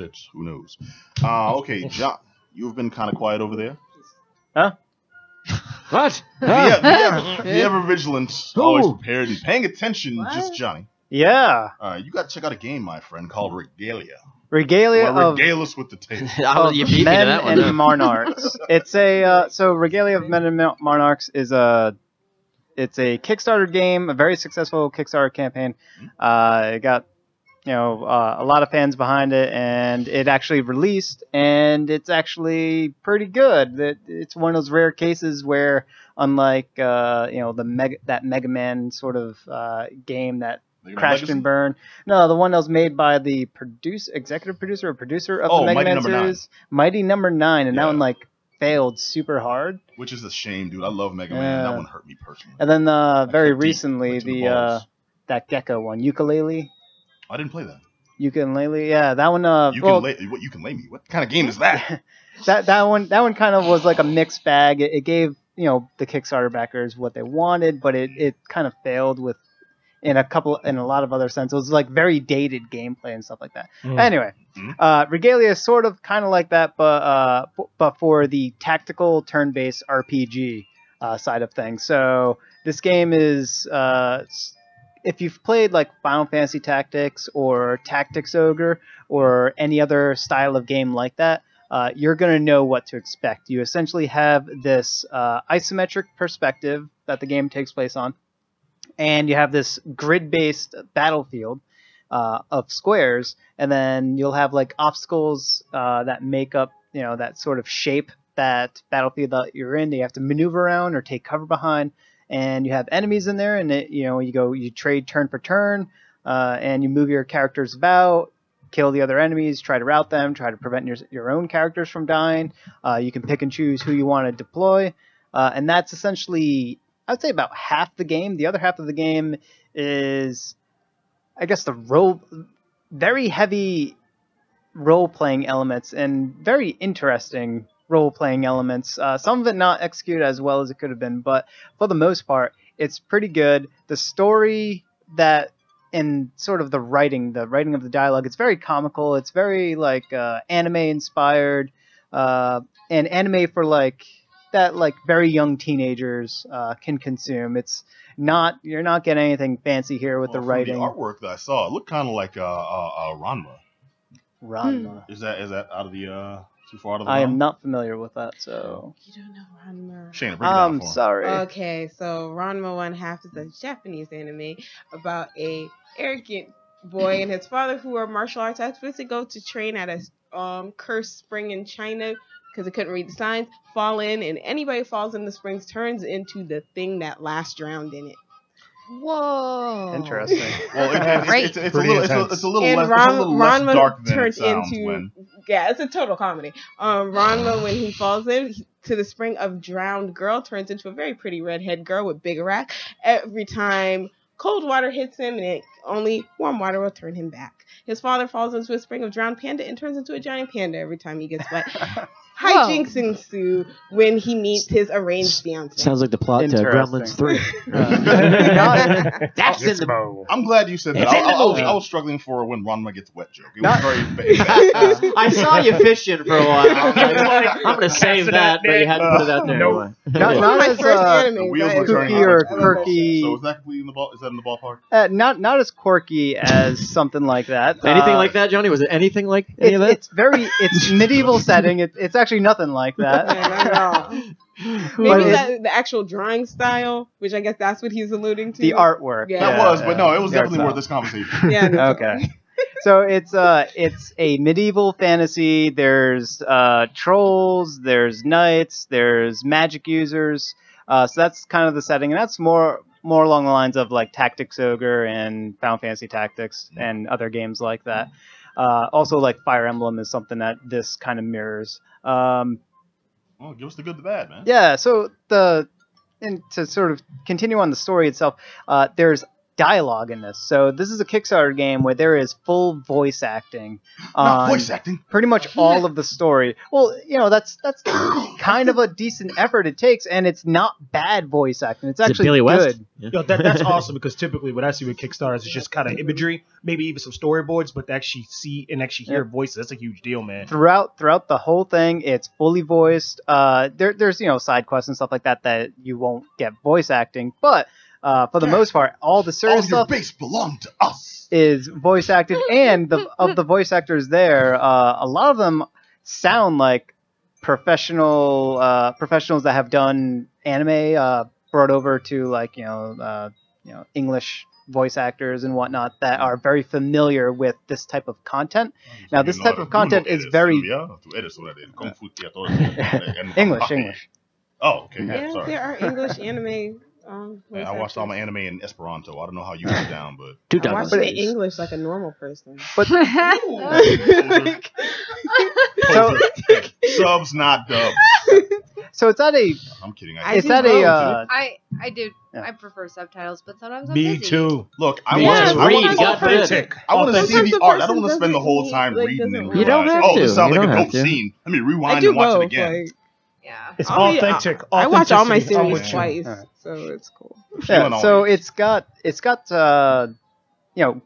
pitch. Who knows? Okay, John, you've been kind of quiet over there. Huh? What? Be ever vigilant, always prepared, and paying attention, just Johnny. Yeah. You got to check out a game, my friend, called Regalia. Regalia of regale us with the tape. You beat me to Men that one. and Monarchs. It's a so Regalia of Men and Monarchs is it's a Kickstarter game, a very successful Kickstarter campaign. It got a lot of fans behind it, and it actually released, and it's actually pretty good. It's one of those rare cases where, unlike that Mega Man sort of game that crashed and burned. No, the one that was made by the executive producer of the Mega Man series, Mighty Number 9, and that one failed super hard. Which is a shame, dude. I love Mega Man. That one hurt me personally. And then very recently, that Gecko one, Ukulele. I didn't play that. Ukulele, yeah, that one. What Ukulele? What kind of game is that? that one kind of was like a mixed bag. It gave the Kickstarter backers what they wanted, but it kind of failed in a lot of other sense. It was like very dated gameplay and stuff like that. Anyway, Regalia is sort of kind of like that, but for the tactical turn-based RPG side of things. So this game is if you've played like Final Fantasy Tactics or Tactics Ogre or any other style of game like that, you're going to know what to expect. You essentially have this isometric perspective that the game takes place on, and you have this grid-based battlefield of squares, and then you'll have like obstacles that make up that sort of shape that battlefield that you're in that you have to maneuver around or take cover behind. And you have enemies in there, and you trade turn for turn, and you move your characters about, kill the other enemies, try to rout them, try to prevent your own characters from dying. You can pick and choose who you want to deploy, and that's essentially, I'd say, about half the game. The other half of the game is, I guess, very heavy role-playing elements and very interesting role-playing elements. Some of it not executed as well as it could have been, but for the most part, it's pretty good. The story and sort of the writing of the dialogue, it's very comical. It's very anime-inspired, and anime for very young teenagers can consume. You're not getting anything fancy here with the writing. The artwork that I saw, it looked kind of like Ranma. Ranma. Is that out of the too far out of the realm? I am not familiar with that, so. You don't know Ranma. Shayna, break it down for him. Sorry. Okay, so Ranma One Half is a Japanese anime about a arrogant boy and his father who are martial arts experts to go to train at a cursed spring in China because they couldn't read the signs, fall in, and anybody who falls in the springs turns into the thing that last drowned in it. Whoa! Interesting. Well, it's a little less dark than it sounds. Yeah, it's a total comedy. Ranma, when he falls to the spring of drowned girl, turns into a very pretty redhead girl with big rack. Every time cold water hits him, and only warm water will turn him back. His father falls into a spring of drowned panda and turns into a giant panda every time he gets wet. Hijinks ensue when he meets his arranged fiancé. Sounds like the plot to Gremlins 3. That's in the... I'm glad you said that. I was struggling for when Ranma gets wet joke. It was very bad. I saw you fishing for a while. I'm going to save that, but you had to put it out there anyway. Not as kooky or quirky. So is that completely in the ballpark? Not as quirky as something like that. Anything like that, Johnny? Was it anything like any of that? It's medieval setting. It's actually nothing like that. Yeah, not at all. Maybe the actual drawing style, which I guess that's what he's alluding to. The artwork. Yeah. That was, but no, it was definitely worth this conversation. Yeah. No, okay. So it's a medieval fantasy. There's trolls, there's knights, there's magic users. So that's kind of the setting, and that's more along the lines of like Tactics Ogre and Final Fantasy Tactics and other games like that. Also, like Fire Emblem is something that this kind of mirrors. Well, give us the good, the bad, man. Yeah. So to sort of continue on the story itself, there's dialogue in this. So this is a Kickstarter game where there is full voice acting. Not voice acting. Pretty much all of the story. Well, that's kind of a decent effort it takes, and it's not bad voice acting. It's actually Billy West? good. Yeah. Yo, that's awesome because typically what I see with Kickstarter is just kind of imagery, maybe even some storyboards, but to actually see and actually hear voices, that's a huge deal, man. Throughout the whole thing, it's fully voiced. There's side quests and stuff like that you won't get voice acting, but for the most part, all the serious stuff base belong to us. Is voice acted, and of the voice actors there, a lot of them sound like professionals that have done anime, brought over to English voice actors and whatnot that are very familiar with this type of content. Now, this type of content is very English. Oh, okay. Yeah, sorry. there are English anime. I watched all my anime in Esperanto. I don't know how you get down, but I watched it in English like a normal person. But subs, not dubs. So it's at a. I'm kidding. I do. Yeah. I prefer subtitles, but sometimes I'm busy. Me too. Look, I want to see the art. I don't want to spend the whole time reading and you don't have to. this sounds like a dope scene. Let me rewind and watch it again. Yeah. It's authentic. I watch all my series twice, so it's cool. Yeah, so it's got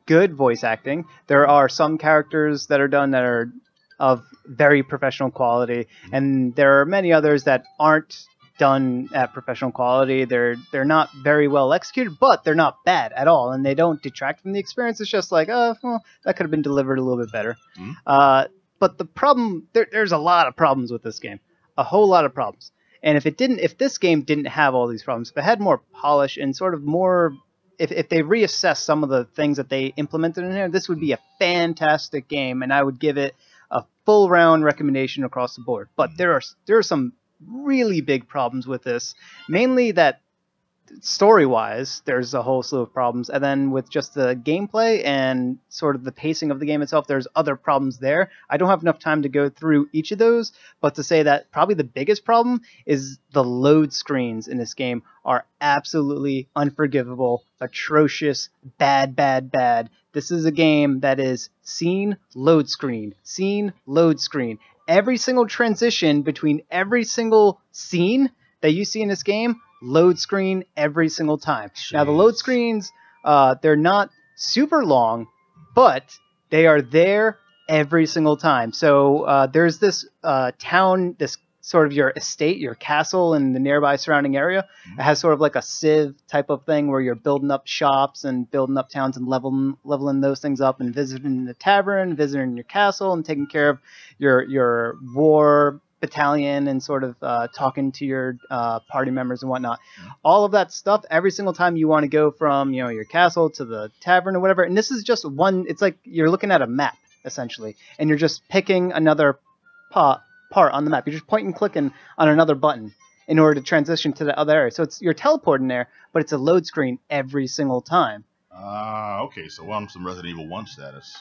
good voice acting. There are some characters that are done that are of very professional quality, and there are many others that aren't done at professional quality. They're not very well executed, but they're not bad at all, and they don't detract from the experience. It's just like, that could have been delivered a little bit better. But the problem, there's a lot of problems with this game. A whole lot of problems. And if this game didn't have all these problems, if it had more polish and sort of more, if they reassessed some of the things that they implemented in here, this would be a fantastic game, and I would give it a full round recommendation across the board. But there are some really big problems with this, mainly that story-wise, there's a whole slew of problems, and then with just the gameplay and sort of the pacing of the game itself, there's other problems there. I don't have enough time to go through each of those, but to say that probably the biggest problem is the load screens in this game are absolutely unforgivable, atrocious, bad. This is a game that is scene, load screen. Every single transition between every single scene that you see in this game, load screen every single time. Jeez. Now, the load screens, they're not super long, but they are there every single time. So there's this town, this sort of your estate, your castle in the nearby surrounding area. It has sort of like a Civ type of thing where you're building up shops and building up towns and leveling those things up and visiting the tavern, visiting your castle, and taking care of your war battalion and sort of talking to your party members and whatnot. All of that stuff every single time you want to go from your castle to the tavern or whatever. And this is just one. It's like you're looking at a map essentially, and you're just picking another part on the map. You're just point and clicking on another button in order to transition to the other area. So you're teleporting there, but it's a load screen every single time. Okay. So I'm some Resident Evil 1 status.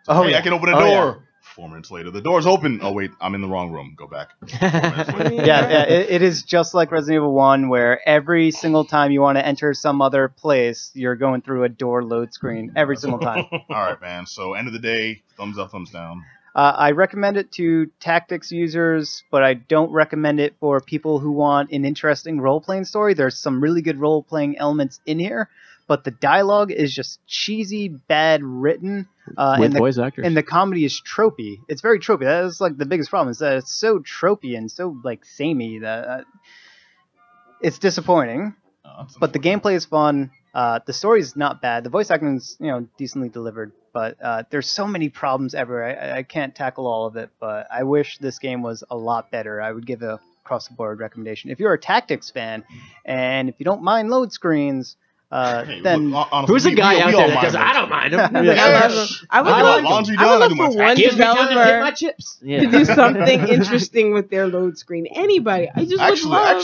So, I can open a door. Yeah. 4 minutes later, the door's open. Oh wait, I'm in the wrong room. Go back. It is just like Resident Evil 1, where every single time you want to enter some other place, you're going through a door load screen every single time. All right, man. So end of the day, thumbs up, thumbs down. I recommend it to tactics users, but I don't recommend it for people who want an interesting role-playing story. There's some really good role-playing elements in here, but the dialogue is just cheesy, bad written. With voice actors. And the comedy is tropey. It's very tropey. That is like the biggest problem, is that it's so tropey and so like samey that it's disappointing. But the gameplay is fun. The story is not bad. The voice acting is decently delivered. But there's so many problems everywhere. I can't tackle all of it. But I wish this game was a lot better. I would give a across-the-board recommendation. If you're a tactics fan, and if you don't mind load screens, then honestly, who's the guy out there that does? I don't mind him. I would look for one developer to do something interesting with their load screen. Anybody. I just would love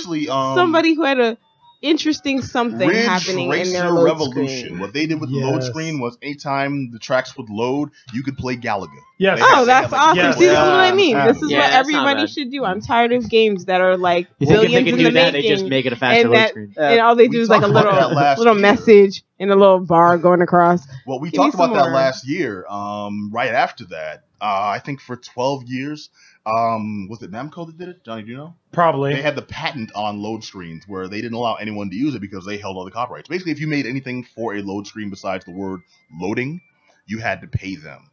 somebody who had a interesting something Ridge happening in their Racer load Revolution. screen. What they did with the load screen was anytime the tracks would load, you could play Galaga. Yes. Oh, that's awesome. Yes. See, this is what I mean. This is Yeah, what that's not everybody bad. should do. I'm tired of games that are like You think if billions they in could the do that, they making, just make it a faster and load that screen. and all they do We is like a talked about that last little year. message in a little bar going across. Well, we Give me talked about some that more. last year. Right after that, I think for 12 years, was it Namco that did it? Johnny, do you know? Probably. They had the patent on load screens where they didn't allow anyone to use it because they held all the copyrights. Basically, if you made anything for a load screen besides the word loading, you had to pay them.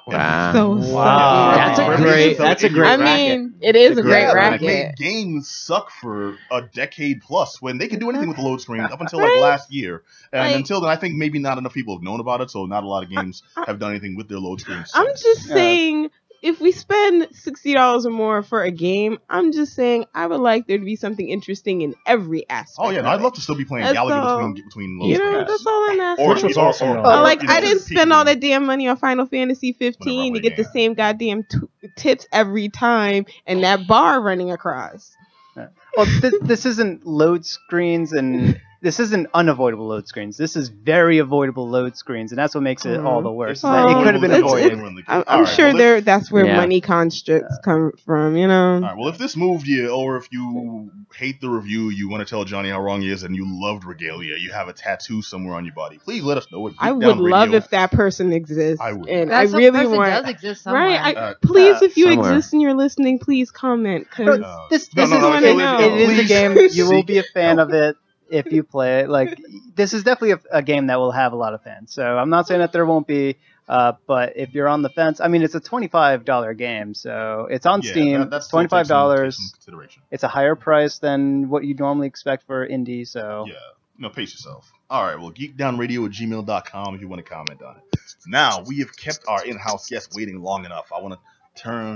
Wow. So Wow. sucky. That's a great I racket. mean, it is a great Yeah, racket. it made games suck for a decade plus when they could do anything with the load screen up until Right? like last year. And Like- until then, I think maybe not enough people have known about it, so not a lot of games have done anything with their load screens. I'm since. just saying, if we spend $60 or more for a game, I'm just saying I would like there to be something interesting in every aspect. Oh yeah, no, of I'd it. love to still be playing That's Galaga all. between load You know, screens. that's all I'm asking. Which was awesome, though. Like, you know, I didn't just spend all people- that damn money on Final Fantasy 15 to get the same goddamn tits every time and that bar running across. Well, this isn't load screens, and this isn't unavoidable load screens. This is very avoidable load screens, and that's what makes it all the worse. Oh, it could have been it's- avoided. I'm sure that's where Yeah. money constructs come from, you know. All right, well, if this moved you, or if you hate the review, you want to tell Johnny how wrong he is, and you loved Regalia, you have a tattoo somewhere on your body, please let us know. I would love if that person exists. I would. And That I really person want. does exist somewhere. Right? Please, if you somewhere. exist and you're listening, please comment. Cause This no, is no, no, it is a please game you will seek be a fan of it if you play it. Like, this is definitely a game that will have a lot of fans. So I'm not saying that there won't be, but if you're on the fence, I mean, it's a $25 game, so it's on Steam. That's It's $25. some consideration. It's a higher price than what you normally expect for indie. So Yeah, pace yourself. All right, well, geekdownradio@gmail.com if you want to comment on it. Now, we have kept our in-house guests waiting long enough. I want to turn